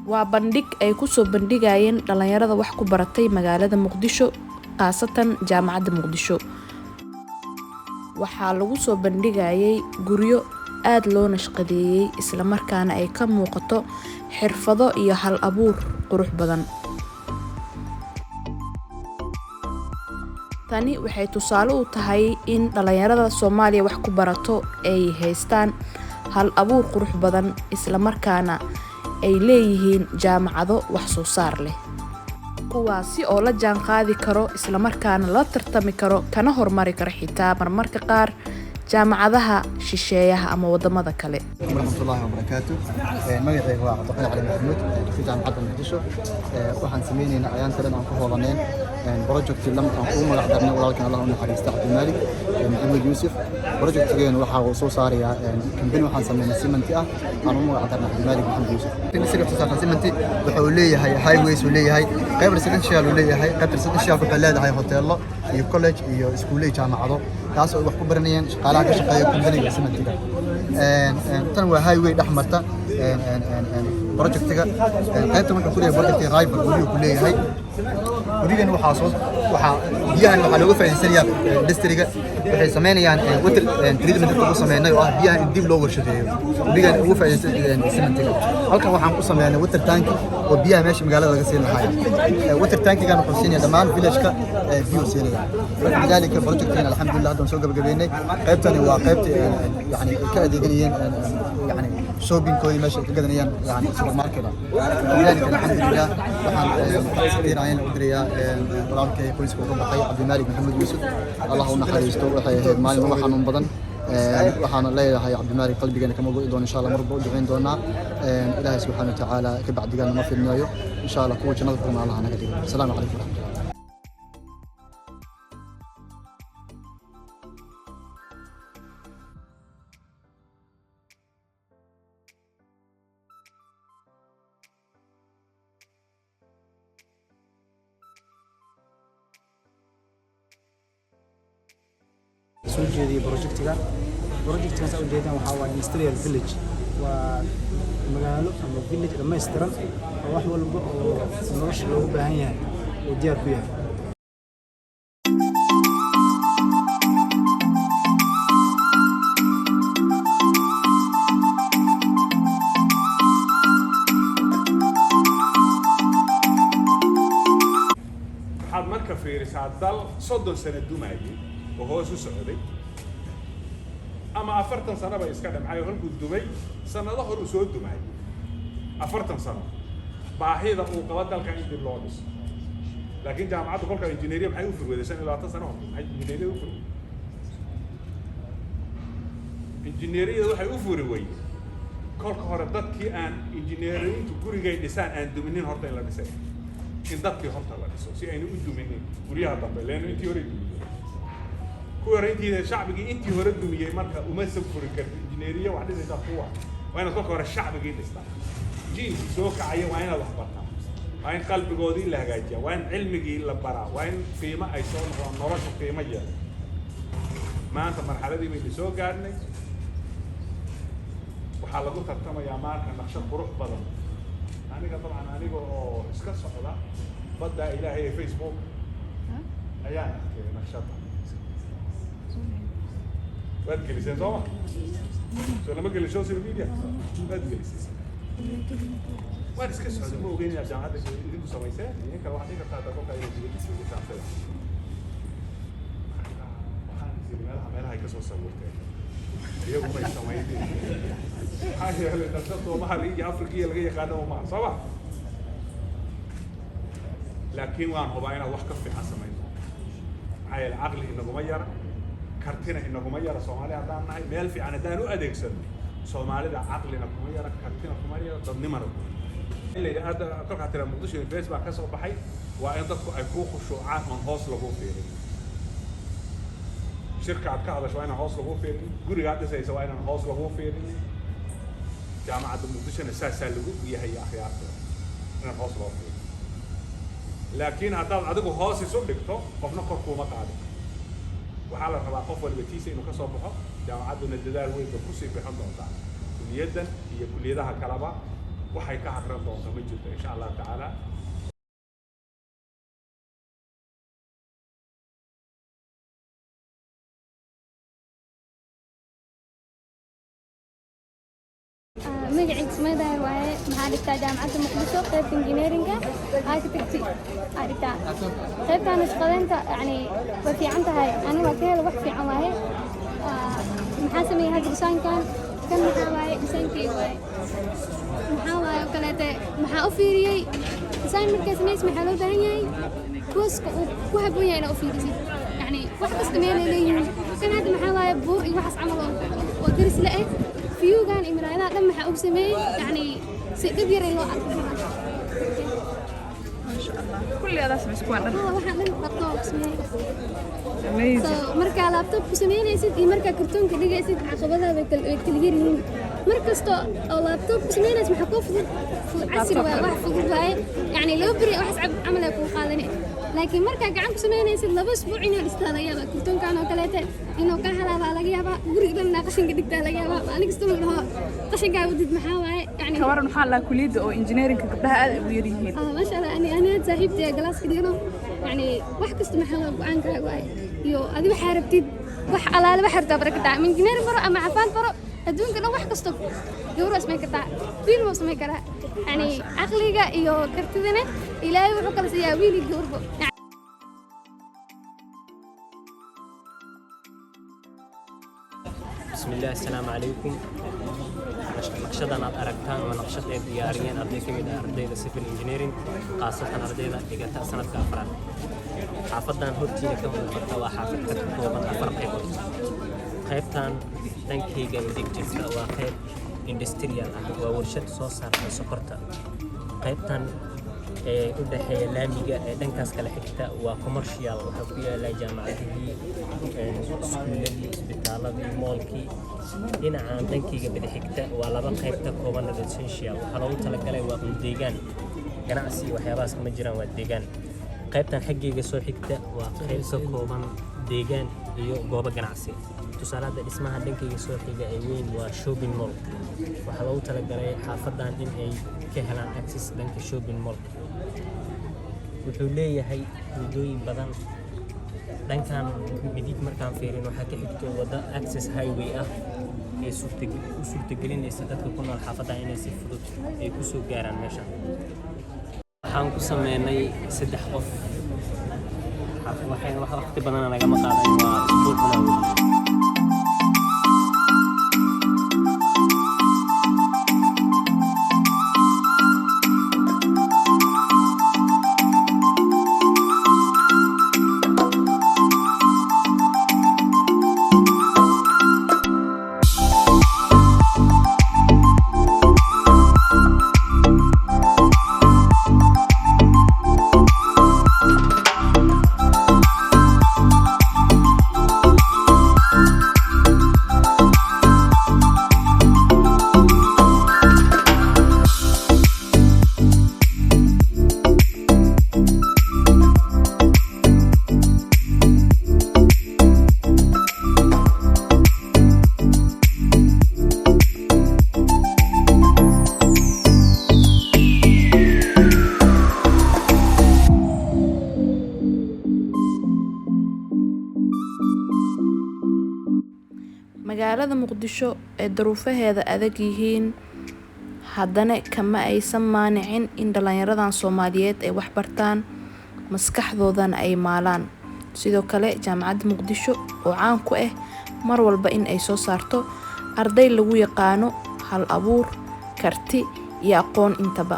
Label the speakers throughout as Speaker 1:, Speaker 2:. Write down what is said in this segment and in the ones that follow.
Speaker 1: waa bandhig ay ku soo bandhigayeen dhalinyarada wax ku baratay magaalada Muqdisho, qaasatan jaamacadda Muqdisho. Waxaa lagu soo bandhigayay guryo aad loo nashqadeeyay isla markaana ay ka muuqato xirfado iyo hal abuur qurux badan. Tani waxay tusaale u tahay in dhalinyarada Soomaaliya wax ku barato ay haystaan hal abuur qurux badan isla markaana ay leeyihiin jaamacado wax soo saar leh, kuwaasi oo la jaan qaadi karo isla markaana la tartami karo kana hormari karo xitaa marmarka qaar jaamacadaha shisheeyaha ama wadamada kale.
Speaker 2: warahmatullahi wabarakatuh. magacaygu waa Cabdi Cali Maxamuud si jaamacadda Muqdisho. waxaan sameeynaa ayaan taran aan ku hoolaneen project lam aan ku magac darnay walaalkan Allah u naxariisto Cabdi Maalik Maxamuud Yuusuf. projectgeenu waxa uu soo saarayaa kamban waxaan sameeynaa cement ah aan u magac darnay Cabdi Maalik Maxamuud Yuusuf. Sida xisaaban cement waxa uu leeyahay highways uu leeyahay qayb residential uu leeyahay qayb residential wuxuu leeyahay hoteelo iyo college iyo iskuulay jaamacado taas oo wax ku baranayaan shaqaalaha ka shaqeeya kumbaniga cementiga. tan waa highway dhexmarta projectiga qaybta wuxuu ku leeyahay projectiga rival uu ku leeyahay gurigan waxa biyahan waxa looga faa'iideysanayaa industry-ga waxay sameynayaan water treatment ku sameynay oo ah biyaha in dib loo warshadeeyo gurigan ugu faa'iideysan cementiga. halkan waxaan ku sameynay water tank oo biyaha meesha magaalada laga siin lahaa water tankigan wuxuu siinaya dhammaan village-ka biyo siinaya. lidalika projectigan alxamdulillah hadda soo gabagabeynay qaybtani waa qaybta yani ka adeeganayeen yani shopping kooda meesha ka gadanayaan yani supermarket. lidalika alxamdulillah waxaan isdiirayeen u dirayaa walaalkay qoyska uga baxay Cabdi Maalik Maxamuud Yuusuf. Allah u naxariisto waxay ahayd maalin ugu xanuun badan. waxaan leeyahay Cabdi Maalik qalbigeena kama go'i doono insha Allah marba u duceyn doonaa Ilaahay subhanahu wa ta'ala ka bacdigaana ma fidnayo insha Allah kuwa jannada kuma Allah naga dhigo. Assalaamu calaykum warahmatullahi.
Speaker 3: soo jeediyay projectigan soo jeedaan waxa waa industrial village waa magaalo ama village dhameystiran oo wax walba oo nolosha loogu baahan yahay oo diyaar ku yahay.
Speaker 4: waxaad marka fiirisaa dal 30 sano dumayay oo hoos u socday ama 40 sano bay iska dhamcay halkuu dumay sanado hor u soo dumay 40 sano baahida uu qaba dalka in dib loo dhiso. laakiin jaamacaddu kolka injineeriya maxay u furweedaysan 20 sano maxay injineeriya u furweeyay injineeriyada waxay u furi way kolka hore dadkii aan injineerintu gurigay dhisaan aan duminin horta in la dhisay in dadkii horta la dhiso si aynu u duminin guryaha dambe leena intii hore kuwareyntiida shacbigii intii hore dumiyay marka uma safuri karto injineeriya wax dhisaysa kuwa waa inaad kolka hore shacbigii dhistaa jiilkii soo kacaya waa inaad wax bartaa waa in qalbigoodii la hagaajiyaa waa in cilmigii la baraa waa in qiimo ay soo noqdaan nolosha qiimo yeelo. maanta marxaladii baynu soo gaadhnay waxaa lagu tartamayaa maanta naqshad qurux badan. aniga dabcan aniga oo iska socda badda ilaahay ee Facebook ayaan arkay naqshadda waad geliseen soo ma soo lama gelin social media waad geliseen waad iska socda ma ogeyn inaad jaamacadda idinku samayseen idinka waxaad dhiga qaata kolka ay waxaan meelaha ay ka soo sawirteen iyagu may samayneen maxaa yeelay naqshad Soomaali iyo Afrika laga yaqaano ma soo laakiin waan hubaa inaad wax ka fiican samayso maxaa yeelay aqli inaguma yara kartina inaguma yara Soomaali haddaan nahay meel fiican haddaan u adeegsano Soomaalida aqlina kuma yara kartina kuma yara dadnimada ilaa hadda kolka tira Muqdisho Facebook ka soo baxay waa in dadku ay ku khushuucaan oo hoos lagu fiiriyo shirka aad ka hadasho waa in hoos lagu fiiriyo guriga aad dhisayso waa in hoos lagu fiiriyo jaamacadda Muqdisho saasaa lagu yahay akhiyaarta in hoos lagu fiiriyo. laakiin haddaad adigu hoos isu dhigto qofna kor kuma qaado. waxaa la rabaa qof walba tiisa inuu ka soo baxo jaamacadduna dadaal weyn ku sii bixin doontaa kulliyadan iyo kulliyadaha kaleba waxay ka hadran doonto ma jirto insha allah tacaala.
Speaker 5: magacayga Sumayda waaye maxaa dhigtaa jaamacadda Muqdisho qaybta engineeringa architecture dhigtaa qaybtaan shaqadeynta yani way fiican tahay aniga ka helo wax fiican waaye maxaa sameeyay hadda design-kan kan maxaa waaye design-kii waaye maxaa waaye oo kaleete maxaa u fiiriyey design markaa sameys maxaa loo baahan yahay kuwaska uu ku habboon yahay inaad u fiirisid yani wax kasta meel ay leeyihiin kan hadda maxaa waaye buur iyo waxaas camal oo daris la eh فيوغان إمرأة لما حأقسمه يعني سيكبر اللي أكبر
Speaker 1: ما شاء الله كل هذا اسمه سكوان
Speaker 5: واحد من لابتوب اسمه مركا لابتوب اسمه نسيت مركا كرتون كده جالسين عقبتها بالتلفزيون مركا أو لابتوب اسمه ناس محكوف في عصر واحد في الغرفة يعني لو بري واحد عمل يكون قالني لكن مركا قاعد اسمه نسيت لبس أسبوعين الاستاذ يا كرتون كانوا ثلاثة إنه كان هذا على جيابه قريب لنا قشن قدك على جيابه أنا قستمر له قشن قاعد ودد محاوى يعني
Speaker 1: كوارن محل كلية أو إنجنيرينج كبدها ويريهين
Speaker 5: ما شاء الله أنا صاحبتي جلاس كده يعني واحد قست محاوى وعنك واي يو أدي بحاربتي على بحر تبرك تاع من إنجنير برا أما عفان برا هدون كنا واحد قست يورو اسمه كتاع فين هو اسمه كره يعني عقلي جا يو كرتدنا إلى يروح كلا سياويلي جوربو
Speaker 6: بسم الله السلام عليكم. نقشة أنا أركتان ونقشة دياريين أردي كمية أردي لسيفل إنجينيرينج خاصة أردي لقيتها سنة كأفراد. حافظنا هرتي لكم الفتوى حافظ كتبوا من أفرق قبل. خيبتان دنكي جمديك جدا وخيب إندستريال وورشة صوصار سكرتا. خيبتان udhaxeeya laamiga dhankaas kala xigta waa commercial waxa ku yaala jaamacadihii iskuuladii isbitaaladii moolkii dhinacan dhankayga bidix xigta waa laba qayb ka kooban residential waxaa loogu talagalay waa deegaan ganacsi waxyaabahaas kama jiraan waa deegaan qaybtan xaggayga soo xigta waa qayb ka kooban deegaan iyo goobo ganacsi tusaalaha dhismaha dhankayga soo xiga ee weyn waa shopping mall waxaa loogu talagalay xaafadan in ay ka helaan access dhanka shopping mall wuxuu leeyahay wadooyin badan dhankan midig markaan fiirin waxaa ka xigto wada access highway ah ee suurtagelinaysa dadka ku nool xaafadda inay si fudud ay ku soo gaaraan meesha waxaan ku sameynay 3 qof waxaan waqti badan naga maqaaday waa isbuuc
Speaker 1: magaalada Muqdisho ee duruufaheeda adag yihiin haddana kama aysan maanicin in dhalinyaradan Soomaaliyeed ay wax bartaan maskaxdoodana ay maalaan sidoo kale jaamacadda Muqdisho oo caan ku ah mar walba in ay soo saarto arday lagu yaqaano hal abuur karti iyo aqoon intaba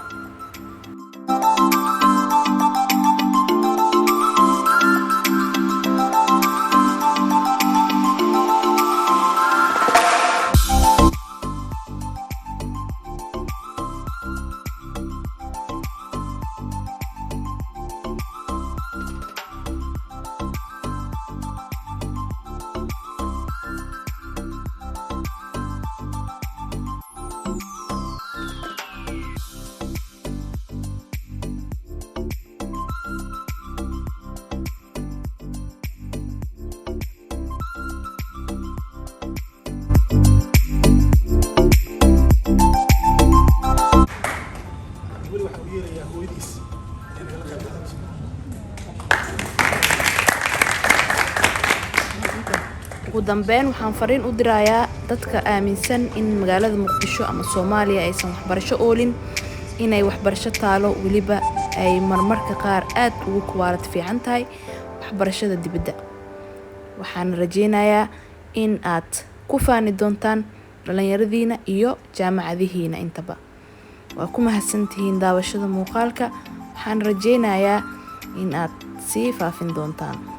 Speaker 1: ugu dambeyn waxaan fariin u dirayaa dadka aaminsan in magaalada Muqdisho ama Soomaaliya aysan waxbarasho oolin inay waxbarasho taalo waliba ay marmarka qaar aad ugu quality fiican tahay waxbarashada dibadda. waxaan rajeynayaa in aad ku faani doontaan dhalinyaradiina iyo jaamacadihiina intaba. waa ku mahadsantihiin daawashada muuqaalka. waxaan rajeynayaa in aad sii faafin doontaan.